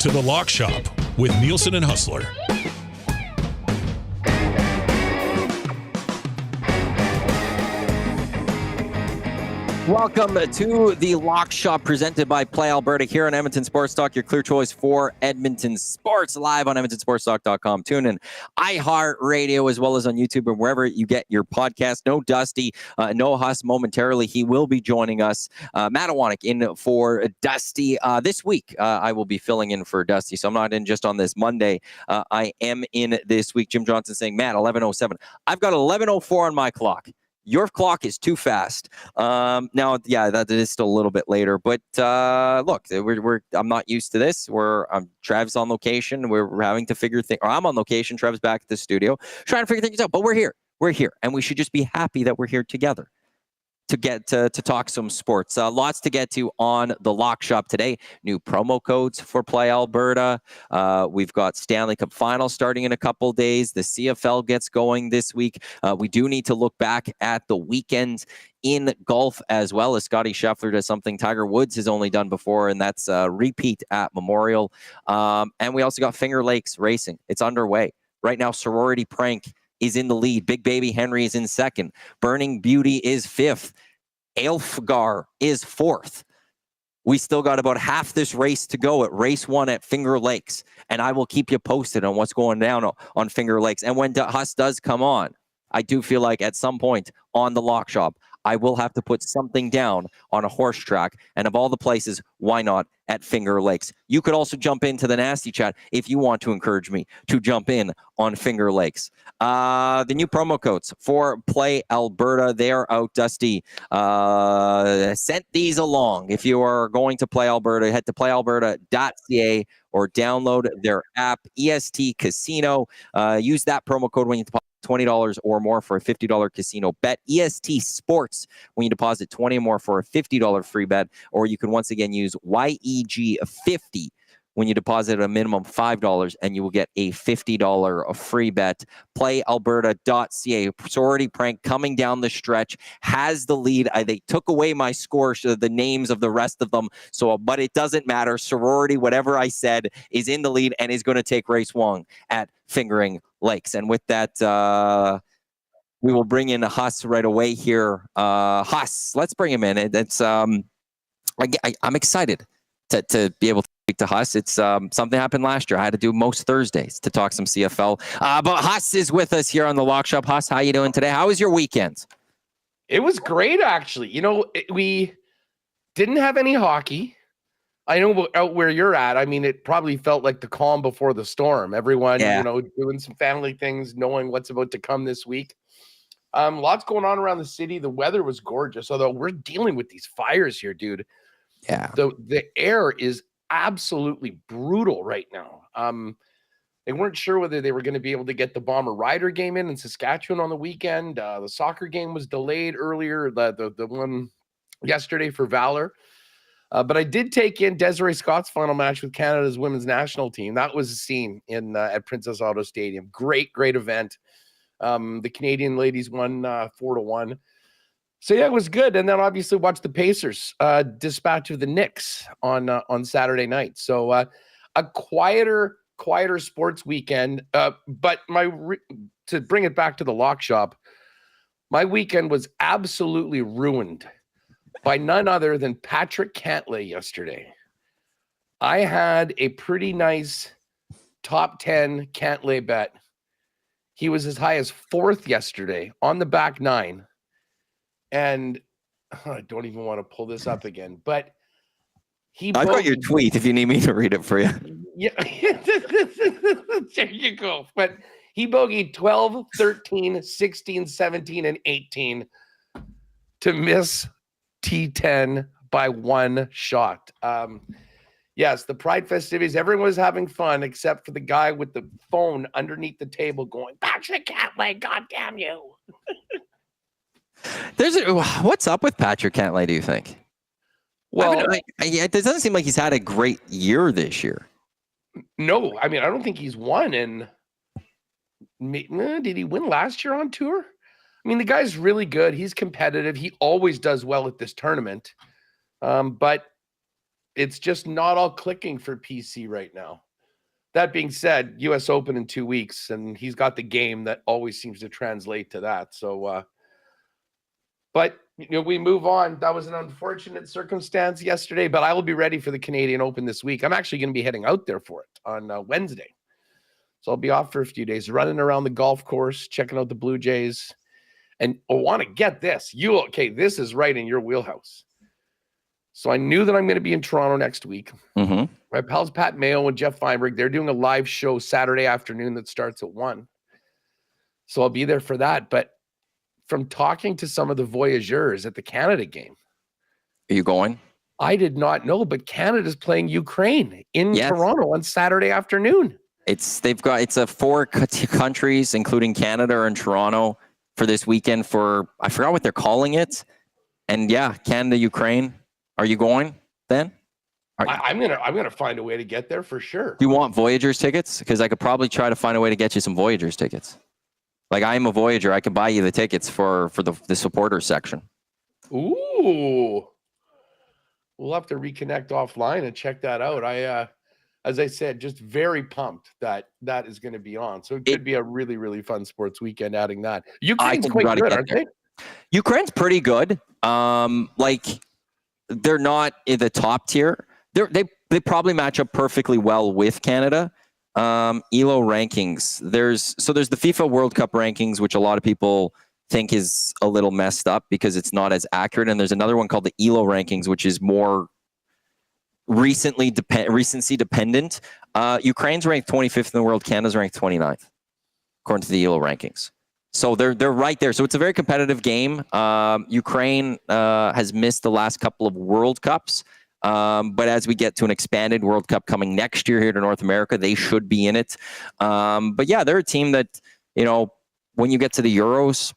to the Lock Shop with Nielson and Hustler. Welcome to the Lock Shop presented by Play Alberta here on Edmonton Sports Talk, your clear choice for Edmonton sports, live on EdmontonSportsTalk.com. Tune in iHeartRadio as well as on YouTube and wherever you get your podcast. No Dusty, no Huss momentarily. He will be joining us. Matt Iwanyk in for Dusty. This week, I will be filling in for Dusty, so I'm not in just on this Monday. I am in this week. Jim Johnson saying, Matt, 11:07. I've got 11:04 on my clock. Your clock is too fast. Now, yeah, that is still a little bit later. But look, I'm not used to this. Trav's on location. We're having to figure things. Or I'm on location. Trav's back at the studio, trying to figure things out. But we're here. We're here, and we should just be happy that we're here together to get to talk some sports. Lots to get to on the Lock Shop today. New promo codes for Play Alberta. We've got Stanley Cup finals starting in a couple days. The CFL gets going this week. We do need to look back at the weekend in golf as well, as Scotty Scheffler does something Tiger Woods has only done before, and that's a repeat at Memorial. And we also got Finger Lakes racing. It's underway. Right now, Sorority Prank is in the lead. Big Baby Henry is in second. Burning Beauty is fifth. Aelfgar is fourth. We still got about half this race to go at race 1 at Finger Lakes, and I will keep you posted on what's going down on Finger Lakes. And when Huss does come on, I do feel like at some point on the Lock Shop, I will have to put something down on a horse track. And of all the places, why not at Finger Lakes? You could also jump into the nasty chat if you want to encourage me to jump in on Finger Lakes. The new promo codes for Play Alberta, they are out. Dusty sent these along. If you are going to Play Alberta, head to playalberta.ca or download their app, EST Casino. Use that promo code when you deposit $20 or more for a $50 casino bet. EST Sports when you deposit $20 or more for a $50 free bet, or you can once again use YEG50 when you deposit a minimum $5 and you will get a $50 free bet. PlayAlberta.ca. Sorority Prank coming down the stretch has the lead. They took away my score, the names of the rest of them. But it doesn't matter. Sorority, whatever I said, is in the lead and is going to take race 1 at Fingering Lakes. And with that, we will bring in Huss right away here. Huss, let's bring him in. I'm excited to be able to speak to Huss. It's something happened last year. I had to do most Thursdays to talk some CFL. But Huss is with us here on the Lock Shop. Huss, how you doing today? How was your weekend? It was great, actually. We didn't have any hockey. I know out where you're at. I mean, it probably felt like the calm before the storm. Everyone, doing some family things, knowing what's about to come this week. Lots going on around the city. The weather was gorgeous, although we're dealing with these fires here, dude. Yeah. The air is absolutely brutal right now. They weren't sure whether they were going to be able to get the Bomber Rider game in Saskatchewan on the weekend. The soccer game was delayed earlier, the one yesterday for Valor. But I did take in Desiree Scott's final match with Canada's women's national team. That was a scene at Princess Auto Stadium. Great event. The Canadian ladies won 4-1. So yeah, it was good. And then obviously watched the Pacers dispatch of the Knicks on Saturday night. So a quieter sports weekend. But to bring it back to the Lock Shop, my weekend was absolutely ruined by none other than Patrick Cantlay yesterday. I had a pretty nice top 10 Cantlay bet. He was as high as 4th yesterday on the back 9. And I don't even want to pull this up again, but I got your tweet if you need me to read it for you. Yeah, there you go. But he bogeyed 12, 13, 16, 17, and 18 to miss T10 by 1 shot. Yes, the Pride festivities, everyone was having fun except for the guy with the phone underneath the table going, Patrick Cantlay, God damn you. What's up with Patrick Cantlay, do you think? Well, it doesn't seem like he's had a great year this year. No, I mean, I don't think he's won. And did he win last year on tour? I mean, the guy's really good. He's competitive. He always does well at this tournament. But it's just not all clicking for PC right now. That being said, US Open in 2 weeks, and he's got the game that always seems to translate to that. So, but we move on. That was an unfortunate circumstance yesterday, but I will be ready for the Canadian Open this week. I'm actually going to be heading out there for it on Wednesday. So I'll be off for a few days, running around the golf course, checking out the Blue Jays. And I want to get this. This is right in your wheelhouse. So I knew that I'm going to be in Toronto next week. Mm-hmm. My pals Pat Mayo and Jeff Feinberg, they're doing a live show Saturday afternoon that starts at 1. So I'll be there for that. But from talking to some of the voyageurs at the Canada game. Are you going? I did not know, but Canada's playing Ukraine in Toronto on Saturday afternoon. It's 4 countries, including Canada and Toronto, for this weekend for, I forgot what they're calling it. And yeah, Canada, Ukraine. Are you going then? I'm gonna find a way to get there for sure. Do you want Voyagers tickets? Because I could probably try to find a way to get you some Voyagers tickets. Like, I'm a Voyager. I could buy you the tickets for the supporters section. Ooh. We'll have to reconnect offline and check that out. As I said, just very pumped that is going to be on. So it could be a really, really fun sports weekend adding that. Ukraine's quite good, aren't they? Ukraine's pretty good. Like, they're not in the top tier. They probably match up perfectly well with Canada. ELO rankings. There's the FIFA World Cup rankings, which a lot of people think is a little messed up because it's not as accurate. And there's another one called the ELO rankings, which is more recency dependent. Ukraine's ranked 25th in the world. Canada's ranked 29th, according to the ELO rankings. So they're right there. So it's a very competitive game. Ukraine has missed the last couple of World Cups. But as we get to an expanded World Cup coming next year here to North America, they should be in it. But yeah, they're a team that, when you get to the Euros,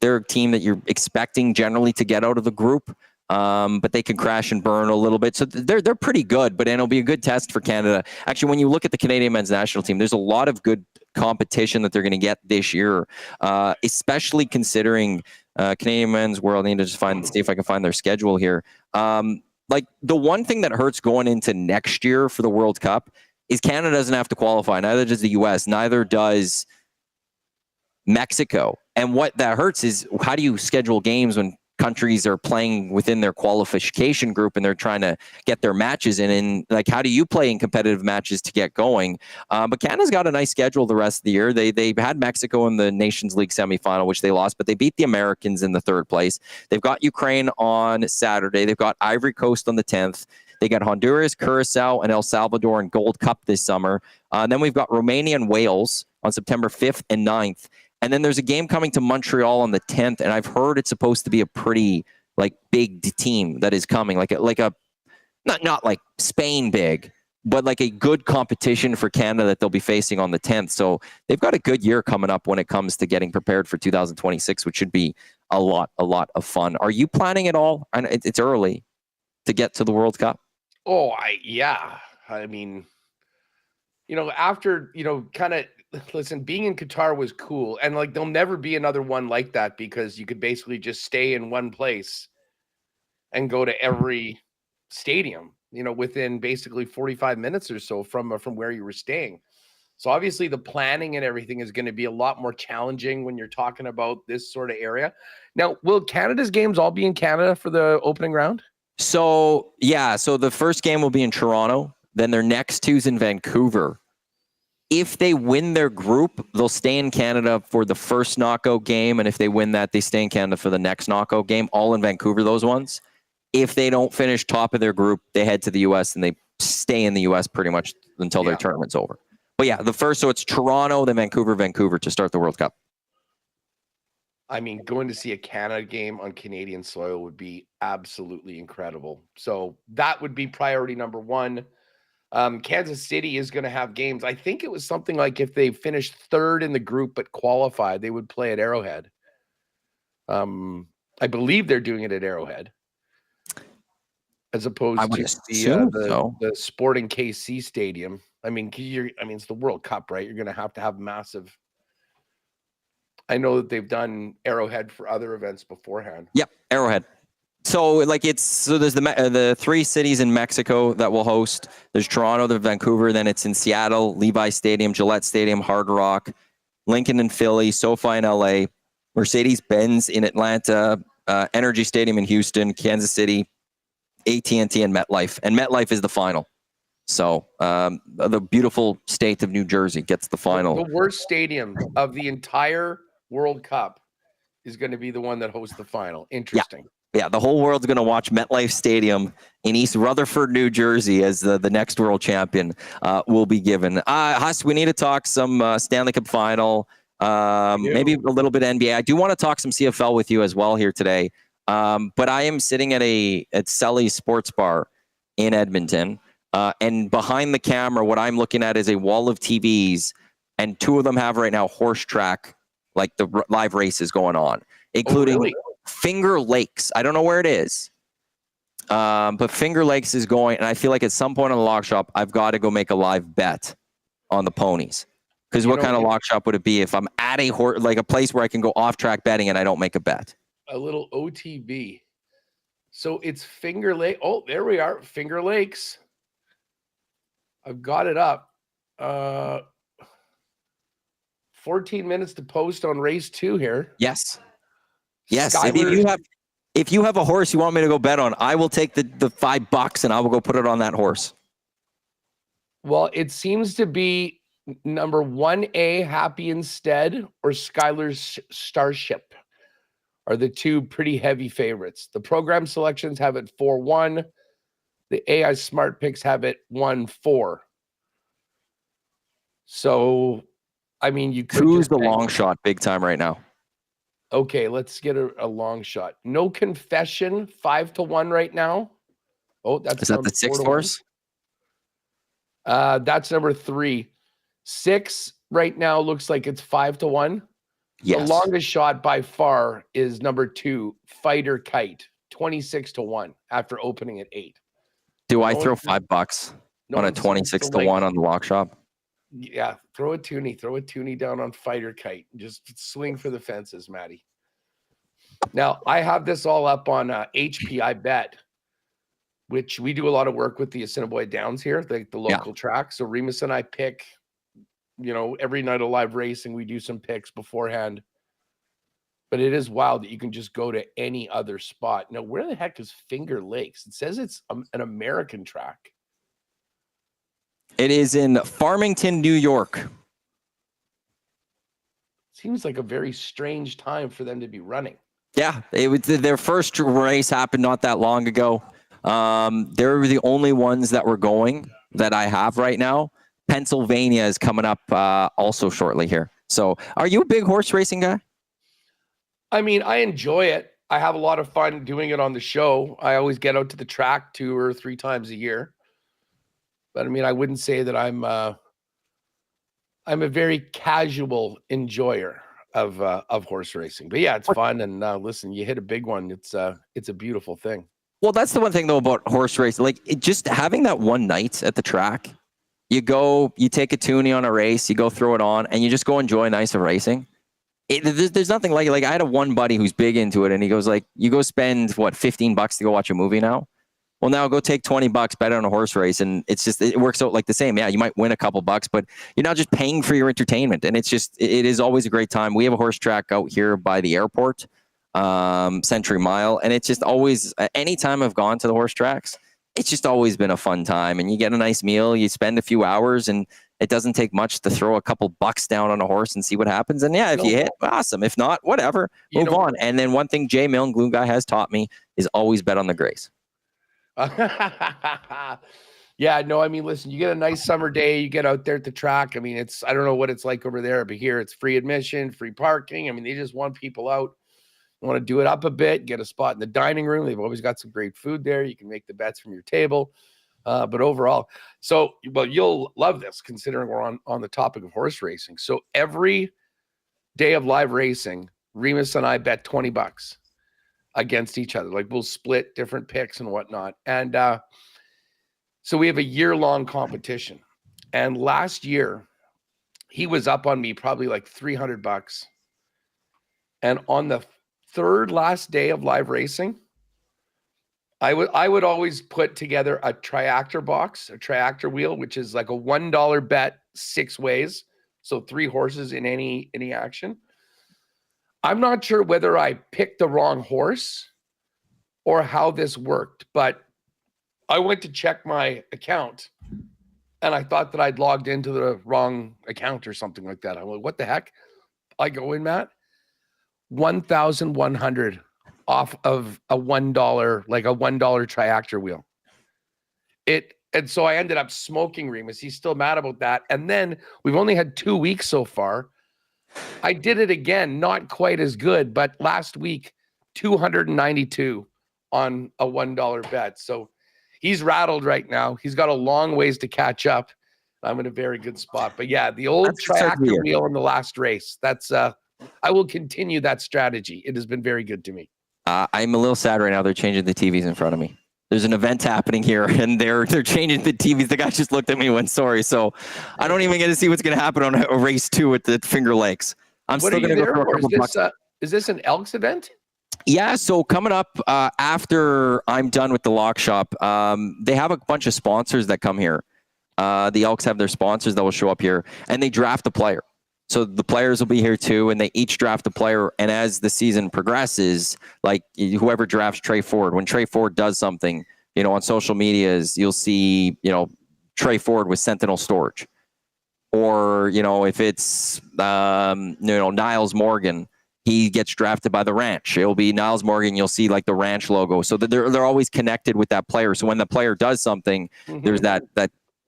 they're a team that you're expecting generally to get out of the group. But they can crash and burn a little bit. So they're pretty good, but it'll be a good test for Canada. Actually, when you look at the Canadian men's national team, there's a lot of good competition that they're going to get this year, especially considering Canadian men's world. I need to just see if I can find their schedule here. Like, the one thing that hurts going into next year for the World Cup is Canada doesn't have to qualify. Neither does the U.S. Neither does Mexico. And what that hurts is, how do you schedule games when countries are playing within their qualification group and they're trying to get their matches in? And like, how do you play in competitive matches to get going? But Canada's got a nice schedule the rest of the year. They had Mexico in the Nations League semifinal, which they lost, but they beat the Americans in the 3rd place. They've got Ukraine on Saturday. They've got Ivory Coast on the 10th. They got Honduras, Curacao, and El Salvador in Gold Cup this summer. And then we've got Romania and Wales on September 5th and 9th. And then there's a game coming to Montreal on the 10th, and I've heard it's supposed to be a pretty big team that is coming, like a not like Spain big, but like a good competition for Canada that they'll be facing on the 10th. So they've got a good year coming up when it comes to getting prepared for 2026, which should be a lot of fun. Are you planning at all? And it's early to get to the World Cup. Oh, I mean, after kind of. Listen, being in Qatar was cool, and there'll never be another one like that because you could basically just stay in one place and go to every stadium, within basically 45 minutes or so from where you were staying. So obviously the planning and everything is going to be a lot more challenging when you're talking about this sort of area. Now, will Canada's games all be in Canada for the opening round? So the first game will be in Toronto, then their next 2's in Vancouver. If they win their group, they'll stay in Canada for the first knockout game. And if they win that, they stay in Canada for the next knockout game, all in Vancouver, those ones. If they don't finish top of their group, they head to the U.S. and they stay in the U.S. pretty much until their tournament's over. But yeah, so it's Toronto, then Vancouver to start the World Cup. I mean, going to see a Canada game on Canadian soil would be absolutely incredible. So that would be priority number 1. Kansas City is going to have games. I think it was something like if they finished 3rd in the group but qualified, they would play at Arrowhead. I believe they're doing it at Arrowhead, as opposed to the Sporting KC Stadium. I mean, it's the World Cup, right? You're going to have massive. I know that they've done Arrowhead for other events beforehand. Yep, Arrowhead. So like there's the three cities in Mexico that will host. There's Toronto, there's Vancouver, then it's in Seattle, Levi Stadium, Gillette Stadium, Hard Rock, Lincoln in Philly, SoFi in LA, Mercedes-Benz in Atlanta, Energy Stadium in Houston, Kansas City, AT&T, and MetLife. And MetLife is the final. So the beautiful state of New Jersey gets the final. The worst stadium of the entire World Cup is going to be the one that hosts the final. Interesting. Yeah, the whole world's going to watch MetLife Stadium in East Rutherford, New Jersey, as the next world champion will be given. Huss, we need to talk some Stanley Cup final, maybe a little bit NBA. I do want to talk some CFL with you as well here today. But I am sitting at Selly's Sports Bar in Edmonton, and behind the camera, what I'm looking at is a wall of TVs, and two of them have right now horse track, like the live races going on, including... Oh, really? Finger Lakes. I don't know where it is, but Finger Lakes is going, and I feel like at some point on the lock shop, I've got to go make a live bet on the ponies. Because what kind of lock shop would it be if I'm at a place where I can go off track betting and I don't make a bet? A little OTB. So it's Finger Lake. Oh, there we are. Finger Lakes. I've got it up. 14 minutes to post on race 2 here. Yes. If you have a horse you want me to go bet on, I will take the $5 and I will go put it on that horse. Well, it seems to be number 1A, Happy Instead, or Skylar's Starship are the two pretty heavy favorites. The program selections have it 4-1. The AI Smart Picks have it 1-4. So, I mean, you could. Who's the long shot big time right now? Okay, let's get a long shot. No Confession, 5-1 right now. Oh, is that the 6th horse? That's number 3. 6 right now looks like it's 5-1. Yes. The longest shot by far is number 2, Fighter Kite, 26-1 after opening at 8. Do I throw $5 on a 26-1 on the lock shop? Yeah, throw a toonie down on Fighter Kite. Just swing for the fences, Matty. Now, I have this all up on HPI Bet, which we do a lot of work with the Assiniboia Downs here, the local track. So Remus and I pick, every night of live racing, we do some picks beforehand. But it is wild that you can just go to any other spot. Now, where the heck is Finger Lakes? It says it's an American track. It is in Farmington, New York. Seems like a very strange time for them to be running. Yeah, their first race happened not that long ago. They're the only ones that were going that I have right now. Pennsylvania is coming up also shortly here. So are you a big horse racing guy? I mean, I enjoy it. I have a lot of fun doing it on the show. I always get out to the track 2 or 3 times a year. But I mean, I wouldn't say that I'm a very casual enjoyer of horse racing. But yeah, it's fun. And listen, you hit a big one. It's a beautiful thing. Well, that's the one thing though about horse racing. Like just having that one night at the track, you go, you take a toonie on a race, you go throw it on, and you just go enjoy a night of racing. There's nothing like it. Like I had one buddy who's big into it, and he goes like, "You go spend what $15 to go watch a movie now." Well, now go take $20, bet on a horse race, and it works out like the same. Yeah, you might win a couple bucks, but you're not just paying for your entertainment, and it is always a great time. We have a horse track out here by the airport, Century Mile, and it's just always, anytime I've gone to the horse tracks, it's just always been a fun time, and you get a nice meal, you spend a few hours, and it doesn't take much to throw a couple bucks down on a horse and see what happens. And yeah, if you hit, awesome. If not, whatever, move on. And then one thing Jay Milne, Glue Guy, has taught me is always bet on the Grace. Yeah, no, I mean, listen, you get a nice summer day, you get out there at the track. I mean, I don't know what it's like over there, but here it's free admission, free parking. I mean, they just want people out. You want to do it up a bit, get a spot in the dining room. They've always got some great food there. You can make the bets from your table. But overall, you'll love this considering we're on the topic of horse racing. So every day of live racing, Remus and I bet $20 against each other. Like we'll split different picks and whatnot. And so we have a year-long competition. And last year, he was up on me probably like $300. And on the third last day of live racing, I would always put together a triactor box, a triactor wheel, which is like a $1 bet 6 ways. So 3 horses in any action. I'm not sure whether I picked the wrong horse or how this worked, but I went to check my account and I thought that I'd logged into the wrong account or something like that. I'm like, what the heck? I go in, Matt, 1,100 off of a $1, like a $1 triactor wheel. And so I ended up smoking Remus. He's still mad about that. And then we've only had 2 weeks so far. I did it again, not quite as good, but last week, 292 on a $1 bet. So he's rattled right now. He's got a long ways to catch up. I'm in a very good spot. But yeah, the old triactor wheel in the last race. That's I will continue that strategy. It has been very good to me. I'm a little sad right now. They're changing the TVs in front of me. There's an event happening here, and they're changing the TVs. The guy just looked at me and went, sorry. So I don't even get to see what's going to happen on a race 2 at the Finger Lakes. I'm still going to go for a couple bucks. Is this an Elks event? Yeah, so coming up after I'm done with the lock shop, they have a bunch of sponsors that come here. The Elks have their sponsors that will show up here, and they draft a player. So the players will be here too, and they each draft a player. And as the season progresses, like whoever drafts Trey Ford, when Trey Ford does something, on social medias, you'll see, Trey Ford with Sentinel Storage. Or, if it's, Niles Morgan, he gets drafted by the Ranch. It'll be Niles Morgan. You'll see like the Ranch logo. So they're always connected with that player. So when the player does something, there's that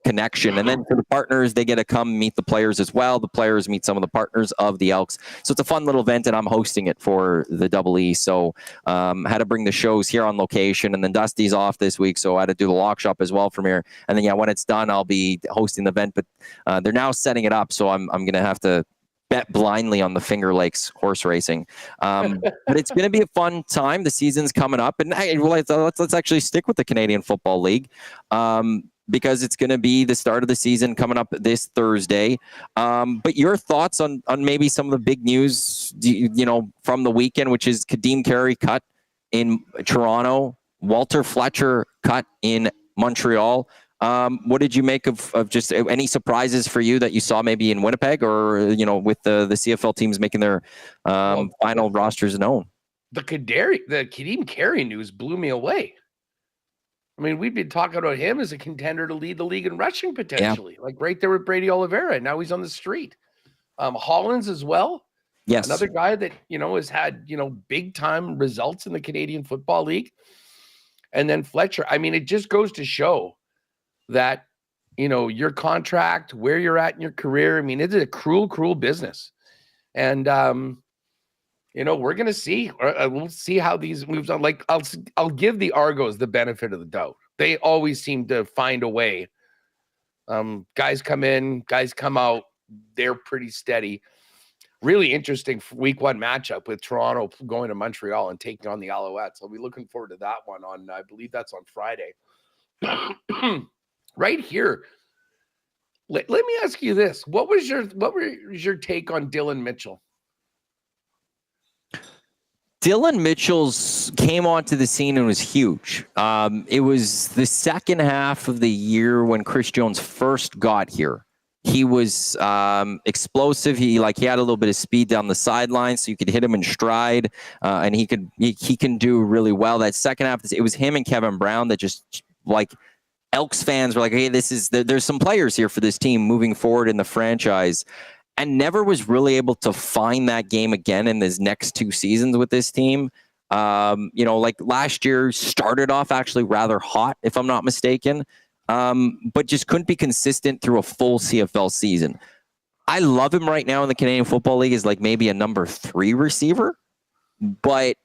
connection. And then for the partners, they get to come meet the players as well. The players meet some of the partners of the Elks. So it's a fun little event, and I'm hosting it for the Double E. So had to bring the shows here on location, and then Dusty's off this week, so I had to do the lock shop as well from here. And then when it's done, I'll be hosting the event. But they're now setting it up, so I'm going to have to bet blindly on the Finger Lakes horse racing. But it's going to be a fun time. The season's coming up, and let's actually stick with the Canadian Football League. Because it's going to be the start of the season coming up this Thursday. But your thoughts on maybe some of the big news, from the weekend, which is Kadeem Carey cut in Toronto, Walter Fletcher cut in Montreal. What did you make of just any surprises for you that you saw maybe in Winnipeg or, with the CFL teams making their final rosters known? The Kadeem Carey news blew me away. I mean, we've been talking about him as a contender to lead the league in rushing potentially, like right there with Brady Oliveira. Now he's on the street. Hollins as well. Yes. Another guy that, has had, big time results in the Canadian Football League. And then Fletcher. I mean, it just goes to show that, your contract, where you're at in your career. I mean, it's a cruel, cruel business. And, we're going to see. We'll see how these moves on. Like, I'll give the Argos the benefit of the doubt. They always seem to find a way. Guys come in, guys come out. They're pretty steady. Really interesting week 1 matchup with Toronto going to Montreal and taking on the Alouettes. I'll be looking forward to that one on, I believe that's on Friday. Right here. Let me ask you this. What was your take on Dylan Mitchell? Dylan Mitchell's came onto the scene and was huge. It was the second half of the year when Chris Jones first got here. He was explosive. He had a little bit of speed down the sideline, so you could hit him in stride, and he can do really well. That second half, it was him and Kevin Brown that just Elks fans were like, hey, there's some players here for this team moving forward in the franchise. And never was really able to find that game again in his next 2 seasons with this team. Last year started off actually rather hot, if I'm not mistaken, but just couldn't be consistent through a full CFL season. I love him right now in the Canadian Football League as maybe a number 3 receiver, but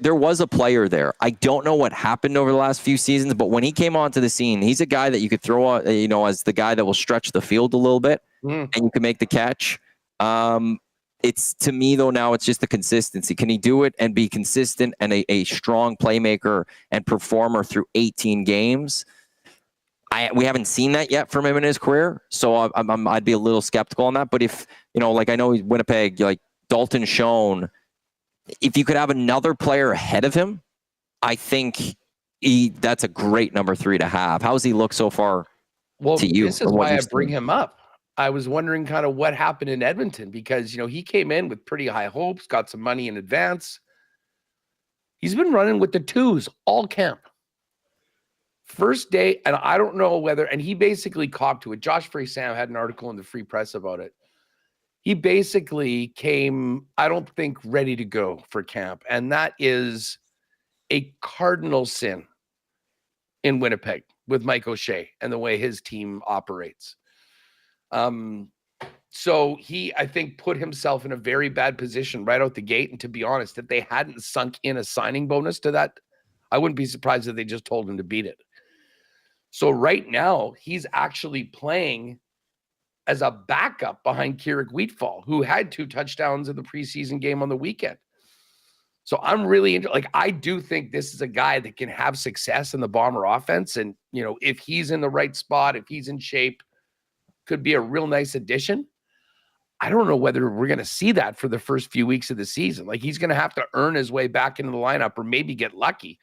there was a player there. I don't know what happened over the last few seasons, but when he came onto the scene, he's a guy that you could throw out, as the guy that will stretch the field a little bit. And you can make the catch. It's to me though, now it's just the consistency. Can he do it and be consistent and a strong playmaker and performer through 18 games? We haven't seen that yet from him in his career. So I'd be a little skeptical on that. But if, I know he's Winnipeg, Dalton Schoen, if you could have another player ahead of him, I think that's a great number 3 to have. How's he look so far to you? This is why I bring him up. I was wondering kind of what happened in Edmonton because, he came in with pretty high hopes, got some money in advance. He's been running with the twos all camp. First day, and I don't know whether, and he basically copped to it. Josh Frey-Sam had an article in the Free Press about it. He basically came, I don't think, ready to go for camp. And that is a cardinal sin in Winnipeg with Mike O'Shea and the way his team operates. So he, I think, put himself in a very bad position right out the gate. And to be honest, if they hadn't sunk in a signing bonus to that, I wouldn't be surprised if they just told him to beat it. So right now, he's actually playing as a backup behind Keurig Wheatfall, who had 2 touchdowns in the preseason game on the weekend. So I'm really I do think this is a guy that can have success in the Bomber offense. And, if he's in the right spot, if he's in shape, could be a real nice addition. I don't know whether we're going to see that for the first few weeks of the season. He's going to have to earn his way back into the lineup or maybe get lucky.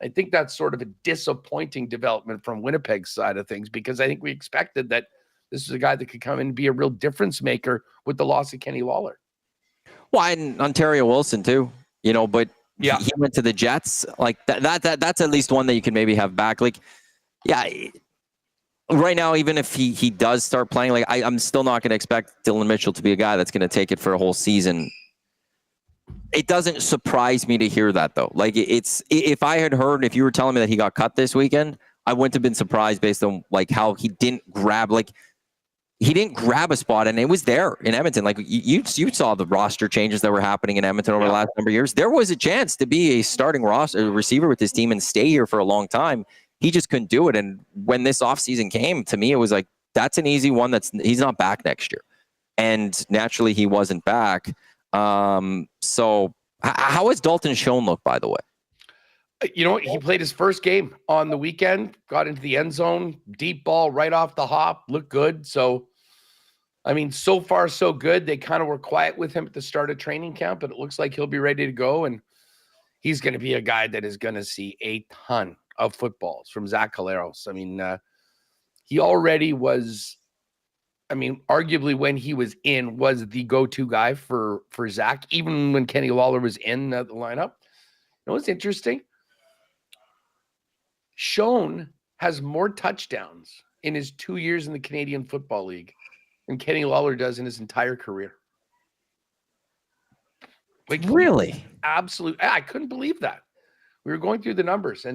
I think that's sort of a disappointing development from Winnipeg's side of things because I think we expected that this is a guy that could come in and be a real difference maker with the loss of Kenny Lawler. Well, and Ontario Wilson too, but yeah, he went to the Jets. That's at least one that you can maybe have back. Right now, even if he does start playing, I'm still not going to expect Dylan Mitchell to be a guy that's going to take it for a whole season. It doesn't surprise me to hear that though. If I had heard, if you were telling me that he got cut this weekend, I wouldn't have been surprised based on how he didn't grab a spot and it was there in Edmonton. You saw the roster changes that were happening in Edmonton over the last number of years. There was a chance to be a starting receiver with this team and stay here for a long time. He just couldn't do it. And when this offseason came, to me, it was that's an easy one. He's not back next year. And naturally he wasn't back. So how has Dalton Schoen look, by the way? He played his first game on the weekend, got into the end zone, deep ball right off the hop, looked good. So, so far so good. They kind of were quiet with him at the start of training camp, but it looks like he'll be ready to go. And he's going to be a guy that is going to see a ton of footballs from Zach Collaros. He already was, arguably when he was in, was the go-to guy for Zach, even when Kenny Lawler was in the lineup. What's interesting? Schoen has more touchdowns in his 2 years in the Canadian Football League than Kenny Lawler does in his entire career. Really? Absolutely. I couldn't believe that. We were going through the numbers.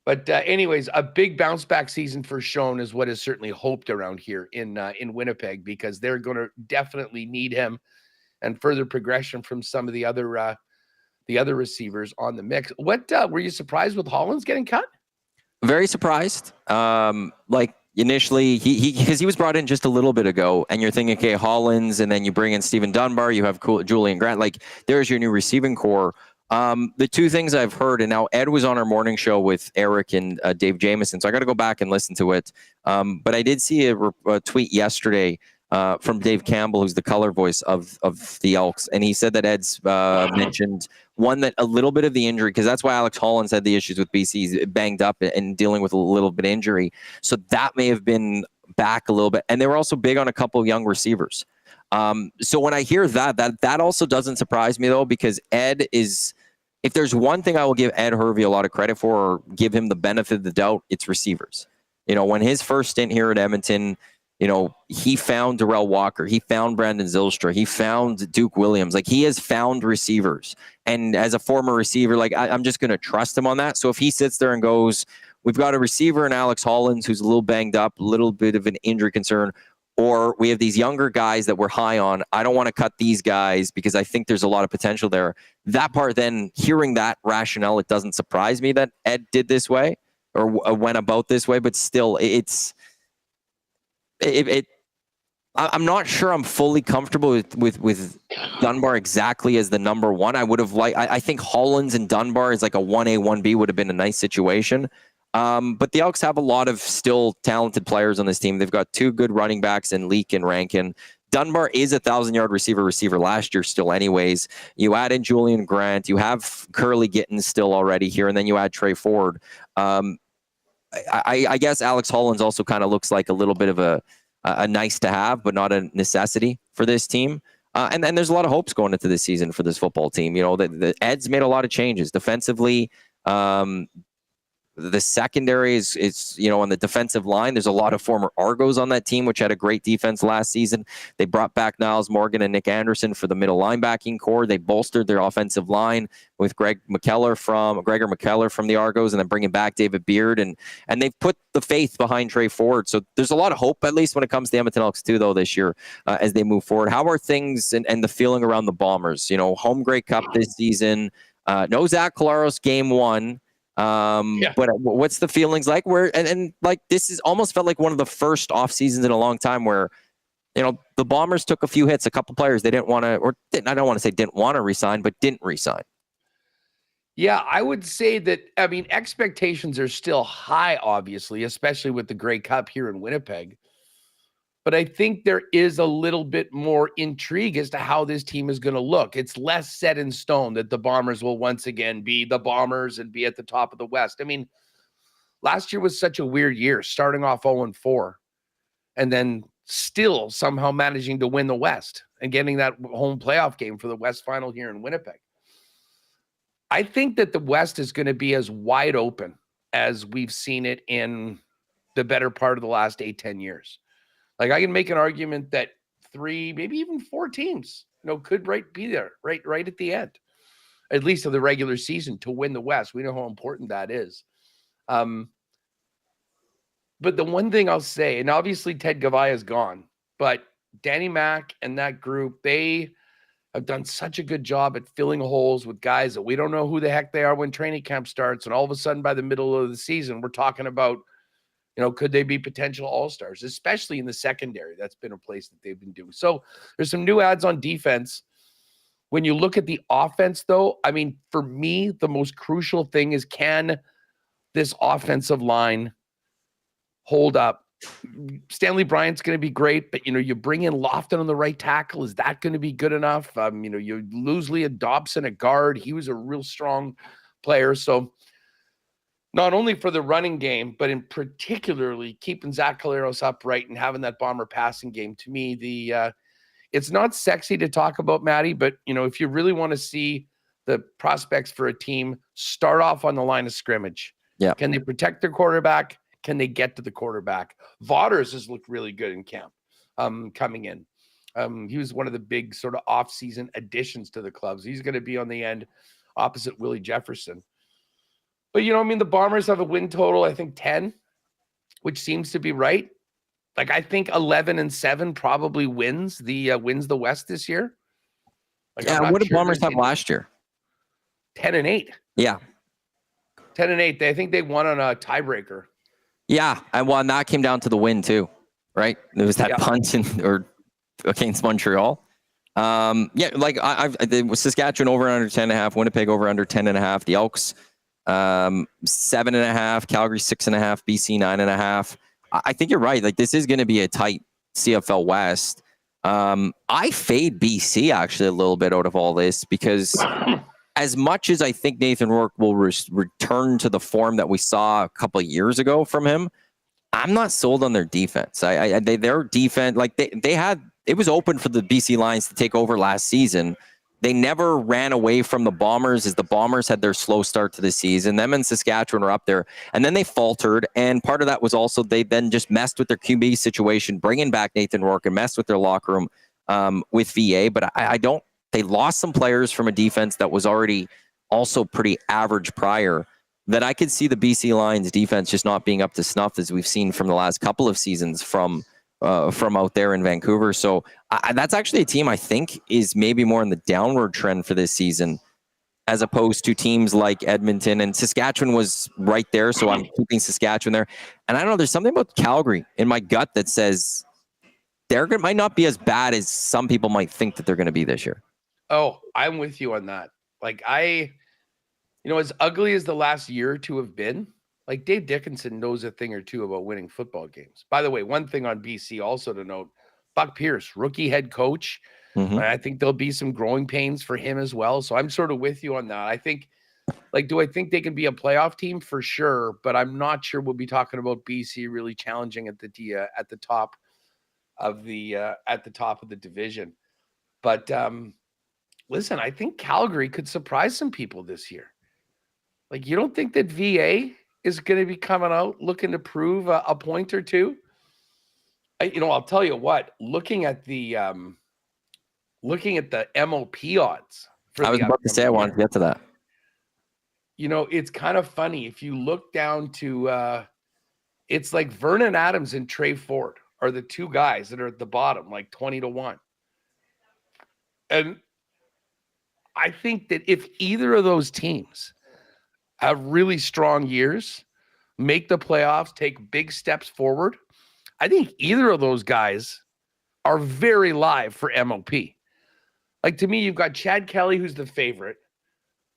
But anyways, a big bounce back season for Schoen is what is certainly hoped around here in Winnipeg because they're going to definitely need him and further progression from some of the other receivers on the mix. What were you surprised with Hollins getting cut? Very surprised. Initially, because he was brought in just a little bit ago, and you're thinking, okay, Hollins, and then you bring in Stephen Dunbar, you have Julian Grant. There's your new receiving core. The two things I've heard, and now Ed was on our morning show with Eric and Dave Jameson, so I got to go back and listen to it. But I did see a tweet yesterday from Dave Campbell, who's the color voice of the Elks, and he said that Ed's mentioned one, that a little bit of the injury, because that's why Alex Hollins had the issues with BC. He's banged up and dealing with a little bit of injury, so that may have been back a little bit. And they were also big on a couple of young receivers. So when I hear that also doesn't surprise me though, because Ed is, if there's one thing I will give Ed Hervey a lot of credit for, or give him the benefit of the doubt, it's receivers. When his first stint here at Edmonton, he found Darrell Walker, he found Brandon Zylstra, he found Duke Williams. He has found receivers. And as a former receiver, I'm just going to trust him on that. So if he sits there and goes, we've got a receiver in Alex Hollins who's a little banged up, a little bit of an injury concern, or we have these younger guys that we're high on, I don't want to cut these guys because I think there's a lot of potential there. That part, then hearing that rationale, it doesn't surprise me that Ed did this way or went about this way, but still I'm not sure I'm fully comfortable with Dunbar exactly as the number one. I would have I think Hollins and Dunbar is like a 1A, 1B would have been a nice situation. But the Elks have a lot of still talented players on this team. They've got two good running backs in Leak and Rankin. Dunbar is a 1,000-yard receiver last year still anyways. You add in Julian Grant. You have Curly Gittins still already here, and then you add Trey Ford. I guess Alex Hollins also kind of looks like a little bit of a nice to have, but not a necessity for this team. And there's a lot of hopes going into this season for this football team. You know, the Eds made a lot of changes defensively. The secondary is, you know, on the defensive line. There's a lot of former Argos on that team, which had a great defense last season. They brought back Niles Morgan and Nick Anderson for the middle linebacking core. They bolstered their offensive line with Gregor McKellar from the Argos, and then bringing back David Beard. And they've put the faith behind Trey Ford. So there's a lot of hope, at least when it comes to the Edmonton Elks too, though, this year as they move forward. How are things and the feeling around the Bombers? You know, home Grey Cup this season. No Zach Collaros game one. But what's the feelings like? And like this is almost felt like one of the first off seasons in a long time where, you know, the Bombers took a few hits, a couple players they didn't want to, I don't want to say didn't want to resign, but didn't resign. Yeah, I would say that, I mean, expectations are still high, obviously, especially with the Grey Cup here in Winnipeg. But I think there is a little bit more intrigue as to how this team is going to look. It's less set in stone that the Bombers will once again be the Bombers and be at the top of the West. I mean, last year was such a weird year, starting off 0-4 and then still somehow managing to win the West and getting that home playoff game for the West Final here in Winnipeg. I think that the West is going to be as wide open as we've seen it in the better part of the last 8-10 years. Like, I can make an argument that 3, maybe even 4 teams, you know, could be there right at the end, at least of the regular season, to win the West. We know how important that is. But the one thing I'll say, and obviously Ted Gavai is gone, but Danny Mac and that group, they have done such a good job at filling holes with guys that we don't know who the heck they are when training camp starts. And all of a sudden, by the middle of the season, we're talking about, you know, could they be potential all-stars, especially in the secondary? That's been a place that they've been doing. So there's some new ads on defense. When you look at the offense, though, I mean, for me, the most crucial thing is, can this offensive line hold up? Stanley Bryant's going to be great, but, you know, you bring in Lofton on the right tackle. Is that going to be good enough? You know, you lose Leah Dobson at guard. He was a real strong player. So not only for the running game, but in particularly keeping Zach Collaros upright and having that Bomber passing game. To me, it's not sexy to talk about, Matty, but, you know, if you really want to see the prospects for a team, start off on the line of scrimmage. Yeah. Can they protect their quarterback? Can they get to the quarterback? Vaughters has looked really good in camp coming in. He was one of the big sort of off-season additions to the clubs. He's going to be on the end opposite Willie Jefferson. But, you know, I mean, the Bombers have a win total, I think 10, which seems to be right. Like, I think 11-7 probably wins the West this year. Like, yeah, what did Bombers have last year? 10-8. Yeah. 10-8. I think they won on a tiebreaker. Yeah, and that came down to the win too, right? There was that punt against Montreal. Like Saskatchewan over under 10.5, Winnipeg over under 10.5, the Elks 7.5, Calgary 6.5, BC 9.5. I think you're right. Like, this is going to be a tight CFL West. I fade BC actually a little bit out of all this because as much as I think Nathan Rourke will return to the form that we saw a couple of years ago from him, I'm not sold on their defense. Their defense, like it was open for the BC Lions to take over last season. They never ran away from the Bombers as the Bombers had their slow start to the season. Them and Saskatchewan were up there, and then they faltered. And part of that was also they then just messed with their QB situation, bringing back Nathan Rourke and messed with their locker room with VA. But they lost some players from a defense that was already also pretty average prior. That I could see the BC Lions defense just not being up to snuff as we've seen from the last couple of seasons from out there in Vancouver. So that's actually a team I think is maybe more in the downward trend for this season, as opposed to teams like Edmonton, and Saskatchewan was right there. So I'm keeping Saskatchewan there. And I don't know, there's something about Calgary in my gut that says might not be as bad as some people might think that they're going to be this year. Oh, I'm with you on that. Like you know, as ugly as the last year or two have been, like Dave Dickinson knows a thing or two about winning football games. By the way, one thing on BC also to note, Buck Pierce, rookie head coach. Mm-hmm. I think there'll be some growing pains for him as well. So I'm sort of with you on that. I think, do I think they can be a playoff team? For sure, but I'm not sure we'll be talking about BC really challenging at the top of the division. But listen, I think Calgary could surprise some people this year. Like, you don't think that VA is going to be coming out looking to prove a point or two? I'll tell you what. Looking at the MOP odds. I was about to say I wanted to get to that. It's kind of funny if you look down to. It's like Vernon Adams and Trey Ford are the two guys that are at the bottom, like 20-1. And I think that if either of those teams have really strong years, make the playoffs, take big steps forward, I think either of those guys are very live for MOP. Like, to me, you've got Chad Kelly, who's the favorite.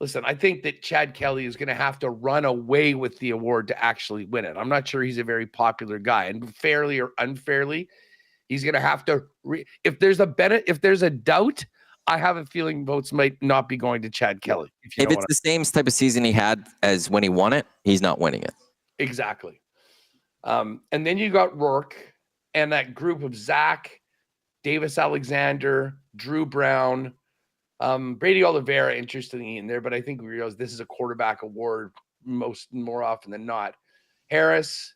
Listen, I think that Chad Kelly is going to have to run away with the award to actually win it. I'm not sure he's a very popular guy, and fairly or unfairly, he's going to have to. If there's a doubt, I have a feeling votes might not be going to Chad Kelly. If it's the same type of season he had as when he won it, he's not winning it. Exactly. And then you got Rourke and that group of Zach, Davis Alexander, Drew Brown, Brady Oliveira, interestingly in there, but I think we realize this is a quarterback award more often than not. Harris,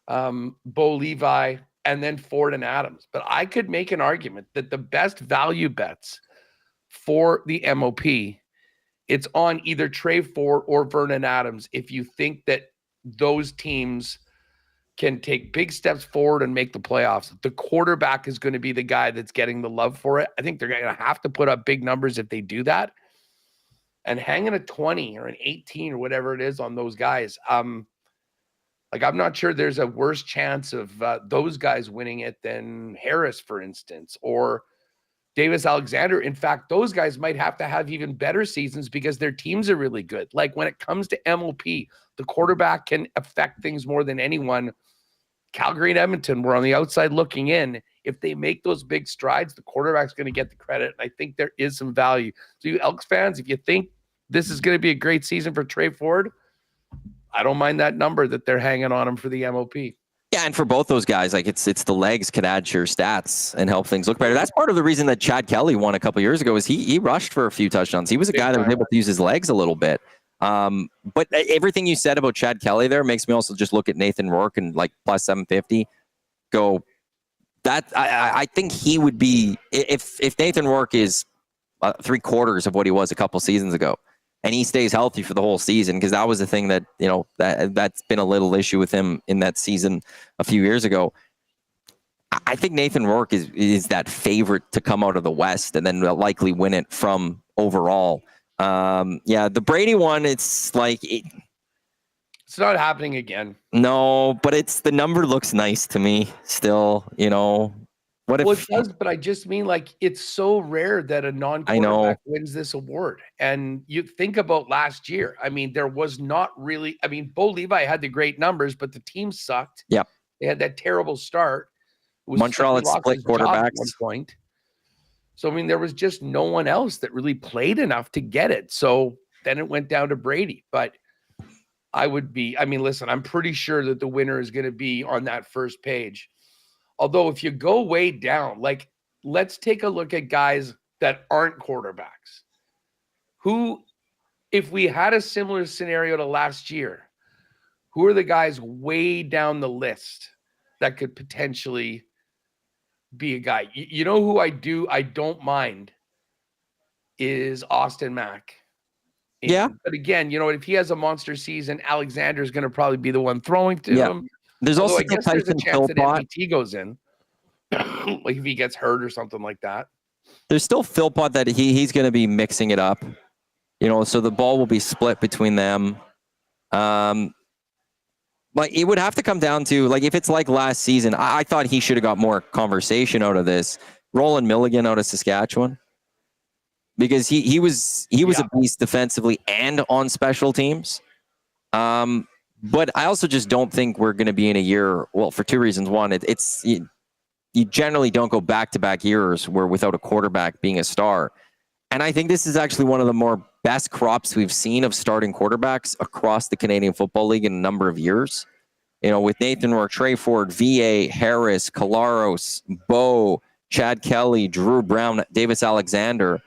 Bo Levi, and then Ford and Adams. But I could make an argument that the best value bets for the MOP, it's on either Trey Ford or Vernon Adams if you think that those teams can take big steps forward and make the playoffs. The quarterback is going to be the guy that's getting the love for it. I think they're going to have to put up big numbers if they do that. And hanging a 20 or an 18 or whatever it is on those guys, I'm not sure there's a worse chance of those guys winning it than Harris, for instance, or Davis Alexander. In fact, those guys might have to have even better seasons because their teams are really good. Like, when it comes to MOP, the quarterback can affect things more than anyone. Calgary and Edmonton were on the outside looking in. If they make those big strides, the quarterback's going to get the credit. And I think there is some value. So you Elks fans, if you think this is going to be a great season for Trey Ford, I don't mind that number that they're hanging on him for the MOP. Yeah, and for both those guys, like it's the legs could add to your stats and help things look better. That's part of the reason that Chad Kelly won a couple years ago is he rushed for a few touchdowns. He was a guy that was able to use his legs a little bit. But everything you said about Chad Kelly there makes me also just look at Nathan Rourke and like plus 750. Go that I think he would be if Nathan Rourke is 3/4 of what he was a couple seasons ago, and he stays healthy for the whole season, because that was the thing that that's been a little issue with him in that season a few years ago. I think Nathan Rourke is that favorite to come out of the West and then likely win it from overall. The Brady one, it's like it's not happening again. No, but the number looks nice to me still, What if it does, but I just mean, like, it's so rare that a non-quarterback wins this award. And you think about last year. I mean, there was not really, Bo Levi had the great numbers, but the team sucked. Yeah. They had that terrible start. Montreal had split quarterbacks at one point. So, there was just no one else that really played enough to get it. So then it went down to Brady. But listen, I'm pretty sure that the winner is going to be on that first page. Although if you go way down, like, let's take a look at guys that aren't quarterbacks. Who, if we had a similar scenario to last year, who are the guys way down the list that could potentially be a guy? You know who I don't mind is Austin Mack. Yeah. But again, if he has a monster season, Alexander is going to probably be the one throwing to him. There's also there's a chance that MPT goes in, like if he gets hurt or something like that. There's still Philpott that he's going to be mixing it up, so the ball will be split between them. Like, it would have to come down to, like, if it's like last season, I thought he should have got more conversation out of this. Roland Milligan out of Saskatchewan, because he was a beast defensively and on special teams. But I also just don't think we're going to be in a year. Well, for two reasons. One, you generally don't go back-to-back years where without a quarterback being a star. And I think this is actually one of the more best crops we've seen of starting quarterbacks across the Canadian Football League in a number of years. With Nathan Rourke, Trey Ford, VA, Harris, Kalaros, Bo, Chad Kelly, Drew Brown, Davis Alexander.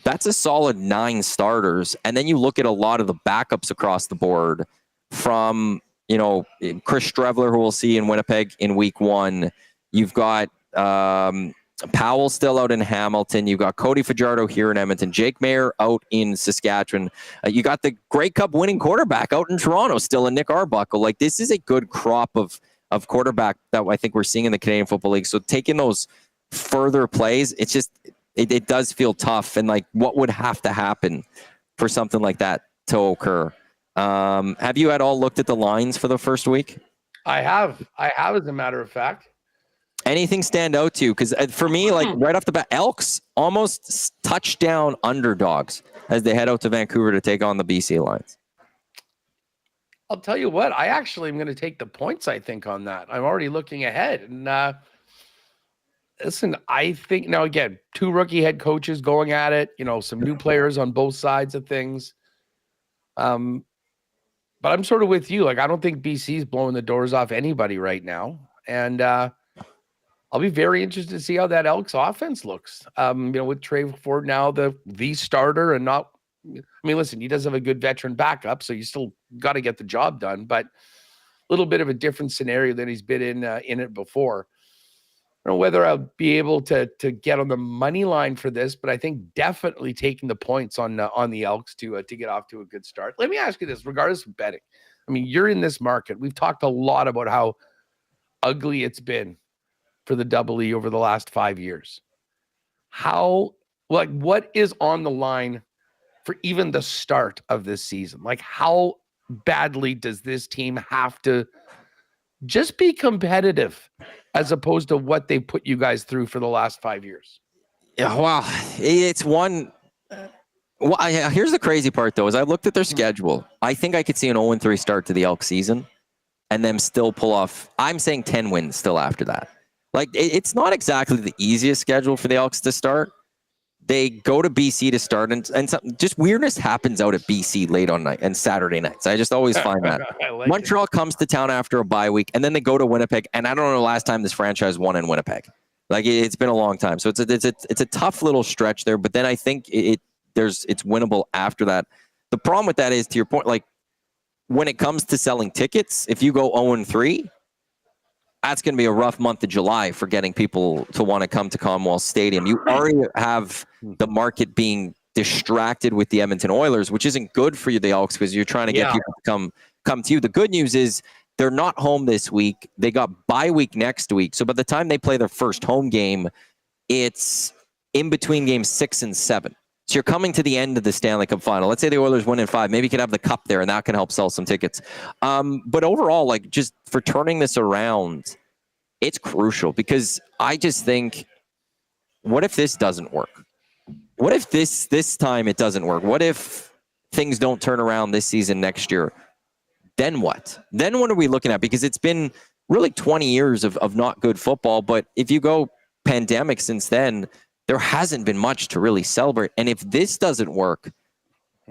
That's a solid 9 starters. And then you look at a lot of the backups across the board from, Chris Strevler, who we'll see in Winnipeg in week 1. You've got Powell still out in Hamilton. You've got Cody Fajardo here in Edmonton. Jake Mayer out in Saskatchewan. You got the Grey Cup winning quarterback out in Toronto still, in Nick Arbuckle. Like, this is a good crop of quarterback that I think we're seeing in the Canadian Football League. So taking those further plays, it's just, it does feel tough. And like, what would have to happen for something like that to occur? Have you at all looked at the lines for the first week? I have, as a matter of fact. Anything stand out to you? Because for me, like right off the bat, Elks almost touchdown underdogs as they head out to Vancouver to take on the BC Lions. I'll tell you what, I actually am going to take the points, I think, on that. I'm already looking ahead. And listen, I think now, again, 2 rookie head coaches going at it, some new players on both sides of things. But I'm sort of with you. Like, I don't think BC's blowing the doors off anybody right now. And I'll be very interested to see how that Elks offense looks. With Trey Ford now the starter and not, listen, he does have a good veteran backup, so you still got to get the job done, but a little bit of a different scenario than he's been in it before. I don't know whether I'll be able to get on the money line for this, but I think definitely taking the points on the Elks to get off to a good start. Let me ask you this, regardless of betting. You're in this market. We've talked a lot about how ugly it's been for the Double E over the last 5 years. What is on the line for even the start of this season? Like, how badly does this team have to just be competitive as opposed to what they put you guys through for the last 5 years? Yeah, wow. It's one. Well, here's the crazy part, though, is I looked at their schedule. I think I could see an 0-3 start to the Elk season and them still pull off. I'm saying 10 wins still after that. Like, it's not exactly the easiest schedule for the Elks to start. They go to BC to start, and just weirdness happens out at BC late on night and Saturday nights. I just always find that. Montreal comes to town after a bye week, and then they go to Winnipeg. And I don't know the last time this franchise won in Winnipeg. Like, it's been a long time, so it's a tough little stretch there. But then I think it's winnable after that. The problem with that is, to your point, like when it comes to selling tickets, if you go 0-3. That's going to be a rough month of July for getting people to want to come to Commonwealth Stadium. You already have the market being distracted with the Edmonton Oilers, which isn't good for you, the Elks, because you're trying to get people to come to you. The good news is they're not home this week. They got bye week next week. So by the time they play their first home game, it's in between games 6 and 7. So you're coming to the end of the Stanley Cup final. Let's say the Oilers win in 5. Maybe you could have the cup there, and that can help sell some tickets. But overall, like, just for turning this around, it's crucial, because I just think, what if this doesn't work? What if this time it doesn't work? What if things don't turn around this season next year? Then what? Then what are we looking at? Because it's been really 20 years of not good football. But if you go pandemic since then, there hasn't been much to really celebrate. And if this doesn't work,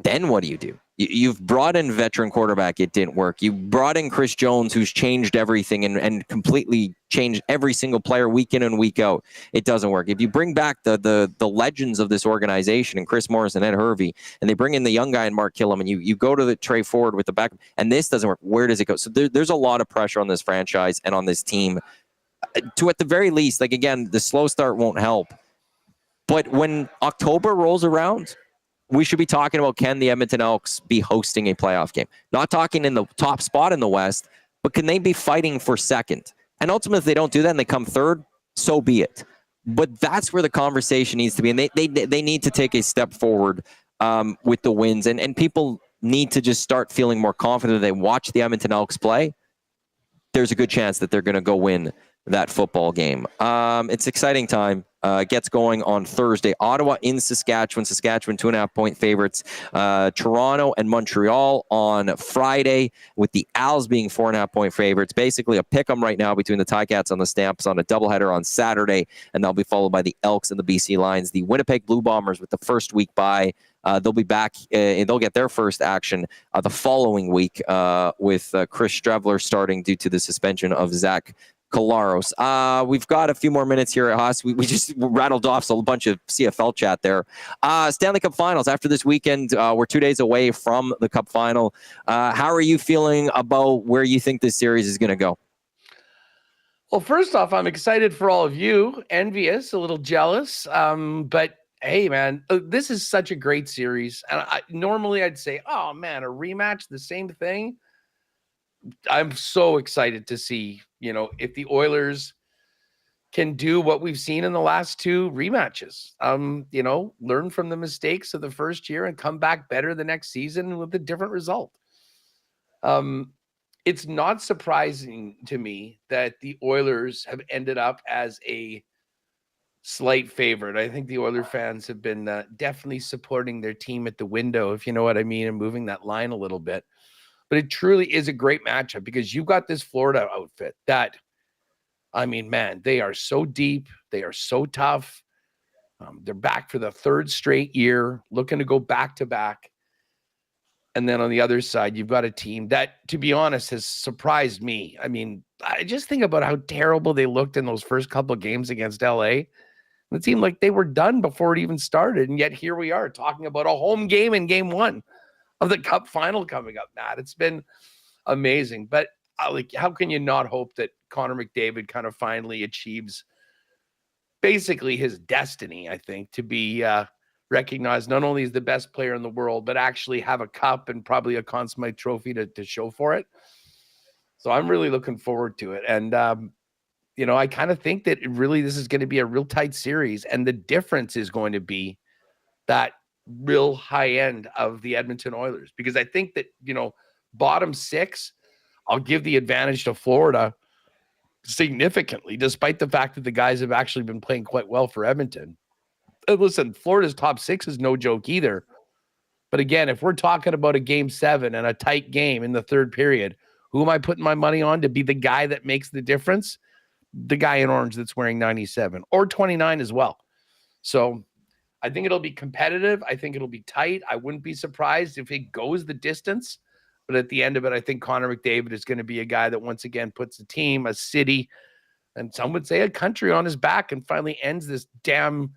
then what do you do? You've brought in veteran quarterback. It didn't work. You brought in Chris Jones, who's changed everything and completely changed every single player week in and week out. It doesn't work. If you bring back the legends of this organization and Chris Morris and Ed Hervey, and they bring in the young guy and Mark Killam, and you go to the Trey Ford with the back, and this doesn't work, where does it go? So there's a lot of pressure on this franchise and on this team to, at the very least, like, again, the slow start won't help. But when October rolls around, we should be talking about, can the Edmonton Elks be hosting a playoff game? Not talking in the top spot in the West, but can they be fighting for second? And ultimately, if they don't do that and they come third, so be it. But that's where the conversation needs to be. And they need to take a step forward with the wins. And people need to just start feeling more confident. They watch the Edmonton Elks play. There's a good chance that they're going to go win that football game. It's an exciting time. gets going on Thursday. Ottawa in Saskatchewan. Saskatchewan 2.5-point favorites. Toronto and Montreal on Friday, with the Als being 4.5-point favorites. Basically a pick-em right now between the Ticats on the Stamps on a doubleheader on Saturday, and they'll be followed by the Elks and the BC Lions. The Winnipeg Blue Bombers with the first week bye. They'll be back. They'll get their first action the following week with Chris Strevler starting due to the suspension of Zach Collaros. We've got a few more minutes here at Haas. We just rattled off a bunch of CFL chat there. Stanley Cup Finals after this weekend. We're 2 days away from the Cup Final. How are you feeling about where you think this series is going to go? Well, first off, I'm excited for all of you. Envious, a little jealous, but hey, man, this is such a great series. And normally I'd say, oh, man, a rematch, the same thing. I'm so excited to see, if the Oilers can do what we've seen in the last two rematches, learn from the mistakes of the first year and come back better the next season with a different result. It's not surprising to me that the Oilers have ended up as a slight favorite. I think the Oilers fans have been definitely supporting their team at the window, if you know what I mean, and moving that line a little bit. But it truly is a great matchup because you've got this Florida outfit that, man, they are so deep. They are so tough. They're back for the third straight year, looking to go back to back. And then on the other side, you've got a team that, to be honest, has surprised me. I just think about how terrible they looked in those first couple of games against LA. It seemed like they were done before it even started. And yet here we are talking about a home game in game one of the Cup Final coming up, Matt. It's been amazing. But how can you not hope that Connor McDavid kind of finally achieves basically his destiny, I think, to be recognized not only as the best player in the world, but actually have a cup and probably a Conn Smythe trophy to show for it. So I'm really looking forward to it. And, I kind of think that this is going to be a real tight series. And the difference is going to be that real high end of the Edmonton Oilers, because I think that, bottom six, I'll give the advantage to Florida significantly, despite the fact that the guys have actually been playing quite well for Edmonton. And listen, Florida's top six is no joke either. But again, if we're talking about a game 7 and a tight game in the third period, who am I putting my money on to be the guy that makes the difference? The guy in orange that's wearing 97 or 29 as well. So I think it'll be competitive. I think it'll be tight. I wouldn't be surprised if it goes the distance. But at the end of it, I think Connor McDavid is going to be a guy that once again puts a team, a city, and some would say a country on his back and finally ends this damn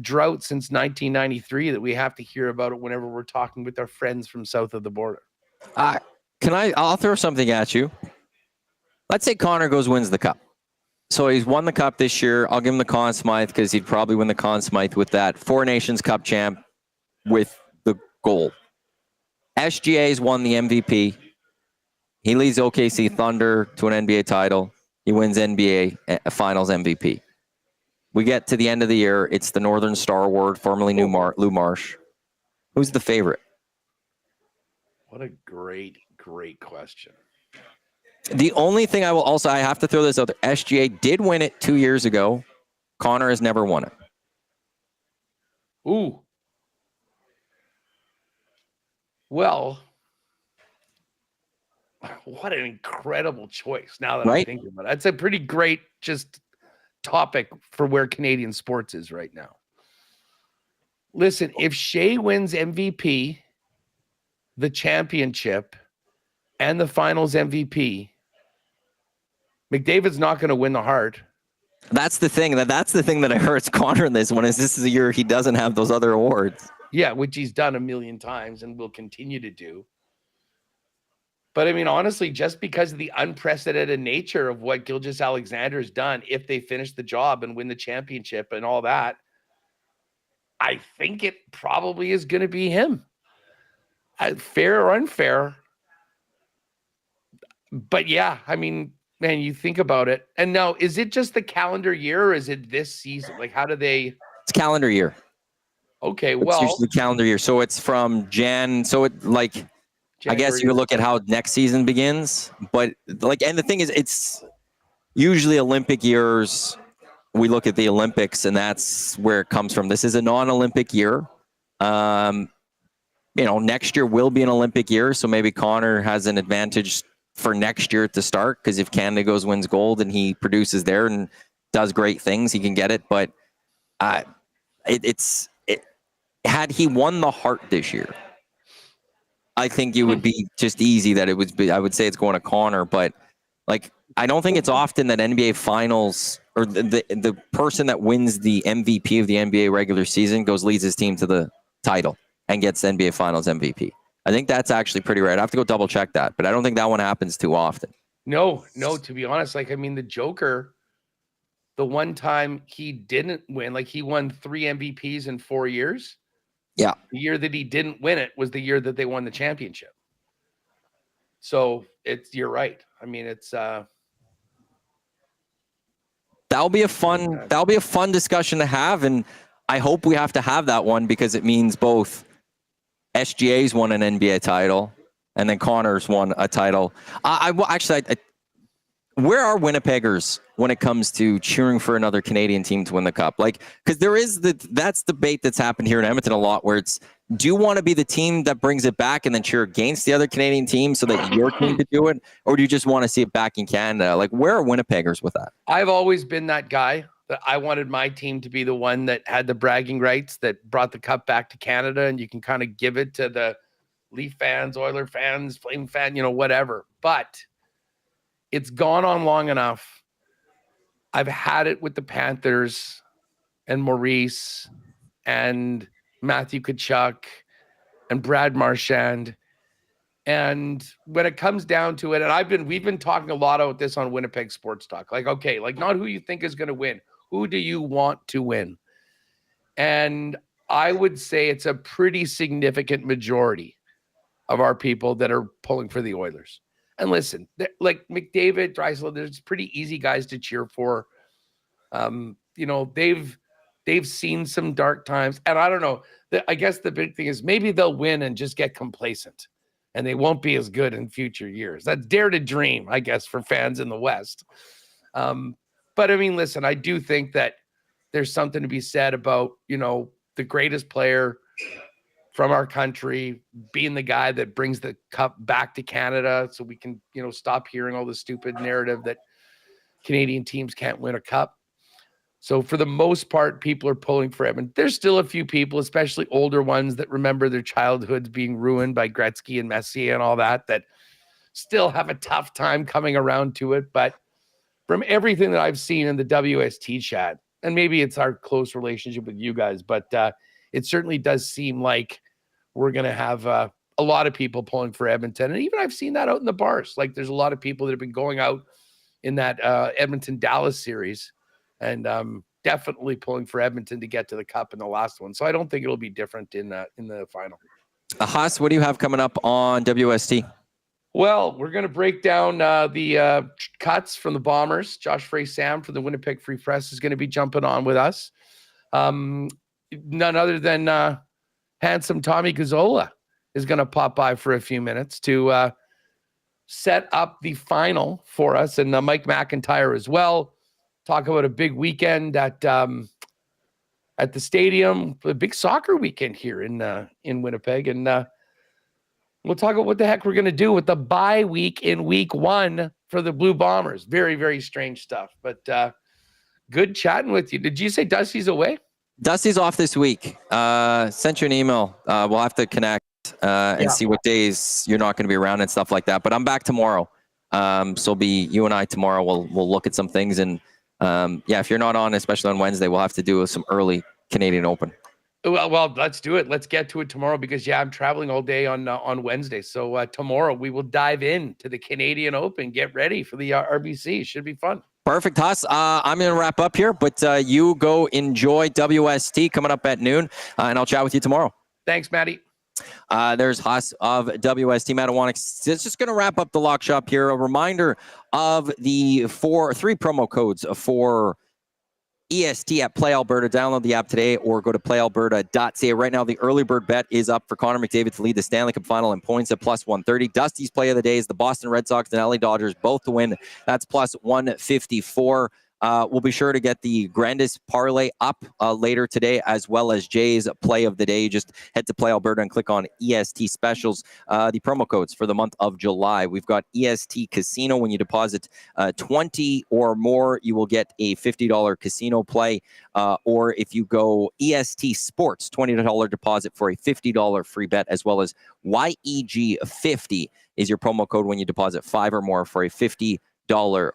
drought since 1993 that we have to hear about it whenever we're talking with our friends from south of the border. I'll throw something at you. Let's say Connor wins the Cup. So he's won the Cup this year. I'll give him the Conn Smythe because he'd probably win the Conn Smythe with that. Four Nations Cup champ with the gold. SGA's won the MVP. He leads OKC Thunder to an NBA title. He wins NBA Finals MVP. We get to the end of the year. It's the Northern Star Award, formerly Lou Marsh. Who's the favorite? What a great question. The only thing I have to throw this out there. SGA did win it 2 years ago. Connor has never won it. Ooh. Well, what an incredible choice. Now that I'm thinking about it, that's a pretty great just topic for where Canadian sports is right now. Listen, if Shea wins MVP, the championship, and the finals MVP, McDavid's not going to win the Hart. That's the thing. That's the thing that hurts Connor in this one is this is a year he doesn't have those other awards. Yeah, which he's done a million times and will continue to do. But honestly, just because of the unprecedented nature of what Gilgeous-Alexander has done, if they finish the job and win the championship and all that, I think it probably is going to be him. Fair or unfair. But yeah, man, you think about it. And now, is it just the calendar year or is it this season? Like, how do they? It's calendar year. Okay, it's usually calendar year. So it's from Jan. So it January, I guess you look at how next season begins. But and the thing is, it's usually Olympic years we look at the Olympics, and that's where it comes from. This is a non-Olympic year. Next year will be an Olympic year, so maybe Connor has an advantage for next year to start, because if Canada wins gold and he produces there and does great things, he can get it. But had he won the Hart this year, I think it would be just easy that it would be. I would say it's going to Connor, but I don't think it's often that NBA Finals or the person that wins the MVP of the NBA regular season leads his team to the title and gets the NBA Finals MVP. I think that's actually pretty rare. I have to go double check that, but I don't think that one happens too often. No, to be honest, the Joker, the one time he didn't win, he won 3 MVPs in 4 years. Yeah. The year that he didn't win it was the year that they won the championship. So you're right. It's that'll be a fun discussion to have, and I hope we have to have that one, because it means both SGA's won an NBA title and then Connor's won a title. Where are Winnipeggers when it comes to cheering for another Canadian team to win the Cup? Because there is that's debate that's happened here in Edmonton a lot, where it's, do you want to be the team that brings it back and then cheer against the other Canadian team so that your team could do it? Or do you just want to see it back in Canada? Where are Winnipeggers with that? I've always been that guy that I wanted my team to be the one that had the bragging rights, that brought the Cup back to Canada, and you can kind of give it to the Leaf fans, Oiler fans, Flame fan, whatever. But it's gone on long enough. I've had it with the Panthers and Maurice and Matthew Tkachuk and Brad Marchand. And when it comes down to it, and we've been talking a lot about this on Winnipeg Sports Talk. Not who you think is going to win. Who do you want to win? And I would say it's a pretty significant majority of our people that are pulling for the Oilers. And listen, McDavid, Draisaitl, there's pretty easy guys to cheer for. They've seen some dark times, and I don't know. I guess the big thing is maybe they'll win and just get complacent, and they won't be as good in future years. That's dare to dream, I guess, for fans in the West. But listen, I do think that there's something to be said about, the greatest player from our country being the guy that brings the Cup back to Canada, so we can, stop hearing all the stupid narrative that Canadian teams can't win a Cup. So for the most part, people are pulling for Edmonton. There's still a few people, especially older ones, that remember their childhoods being ruined by Gretzky and Messier and all that still have a tough time coming around to it. But from everything that I've seen in the WST chat, and maybe it's our close relationship with you guys, but it certainly does seem like we're going to have a lot of people pulling for Edmonton. And even I've seen that out in the bars. There's a lot of people that have been going out in that Edmonton-Dallas series and definitely pulling for Edmonton to get to the Cup in the last one. So I don't think it'll be different in the final. Haas, what do you have coming up on WST? Well, we're going to break down the cuts from the Bombers. Josh Frey-Sam from the Winnipeg Free Press is going to be jumping on with us. None other than handsome Tommy Gazzola is going to pop by for a few minutes to set up the final for us, and Mike McIntyre as well. Talk about a big weekend at the stadium, a big soccer weekend here in Winnipeg, and we'll talk about what the heck we're going to do with the bye week in week 1 for the Blue Bombers. Very, very strange stuff, but good chatting with you. Did you say Dusty's away? Dusty's off this week. Sent you an email. We'll have to connect and see what days you're not going to be around and stuff like that. But I'm back tomorrow. So it'll be you and I tomorrow. We'll look at some things. And if you're not on, especially on Wednesday, we'll have to do some early Canadian Open. Well, let's do it. Let's get to it tomorrow because, I'm traveling all day on Wednesday. So tomorrow we will dive into the Canadian Open. Get ready for the RBC. Should be fun. Perfect, Huss. I'm going to wrap up here, but you go enjoy WST coming up at noon, and I'll chat with you tomorrow. Thanks, Matty. There's Huss of WST, Matt Iwanyk. It's just going to wrap up the lock shop here. A reminder of the 3 promo codes for EST at Play Alberta. Download the app today or go to playalberta.ca. Right now, the early bird bet is up for Connor McDavid to lead the Stanley Cup final in points at plus 130. Dusty's play of the day is the Boston Red Sox and LA Dodgers both to win. That's plus 154. We'll be sure to get the Grandis parlay up later today, as well as Jay's play of the day. Just head to Play Alberta and click on EST specials. The promo codes for the month of July. We've got EST Casino. When you deposit 20 or more, you will get a $50 casino play. Or if you go EST Sports, $20 deposit for a $50 free bet, as well as YEG50 is your promo code when you deposit 5 or more for a $50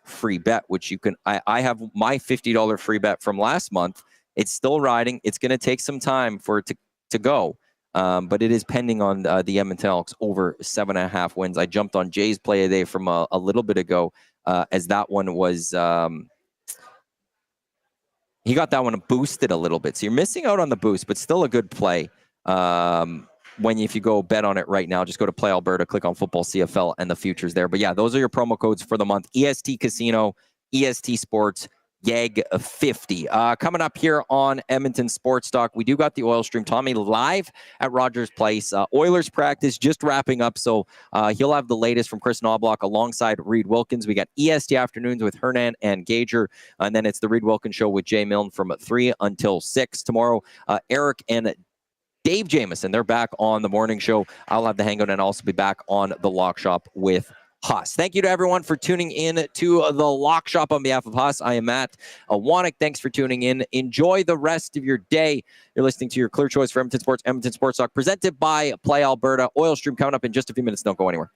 free bet, which you can. I have my $50 free bet from last month. It's still riding. It's going to take some time for it to go, but it is pending on the Edmonton Elks over 7.5 wins. I jumped on Jay's play a day from a little bit ago, as that one was. He got that one boosted a little bit, so you're missing out on the boost, but still a good play. If you go bet on it right now, just go to Play Alberta, click on Football CFL, and the futures there. But yeah, those are your promo codes for the month. EST Casino, EST Sports, YEG50. Coming up here on Edmonton Sports Talk, we do got the oil stream. Tommy live at Rogers Place. Oilers practice just wrapping up, so he'll have the latest from Chris Knobloch alongside Reed Wilkins. We got EST Afternoons with Hernan and Gager, and then it's the Reed Wilkins Show with Jay Milne from 3 until 6 tomorrow. Eric and Dave Jameson, they're back on the morning show. I'll have the hangout and also be back on the Lock Shop with Huss. Thank you to everyone for tuning in to the Lock Shop on behalf of Huss. I am Matt Iwanyk. Thanks for tuning in. Enjoy the rest of your day. You're listening to your clear choice for Edmonton Sports Talk, presented by Play Alberta. Oil Stream coming up in just a few minutes. Don't go anywhere.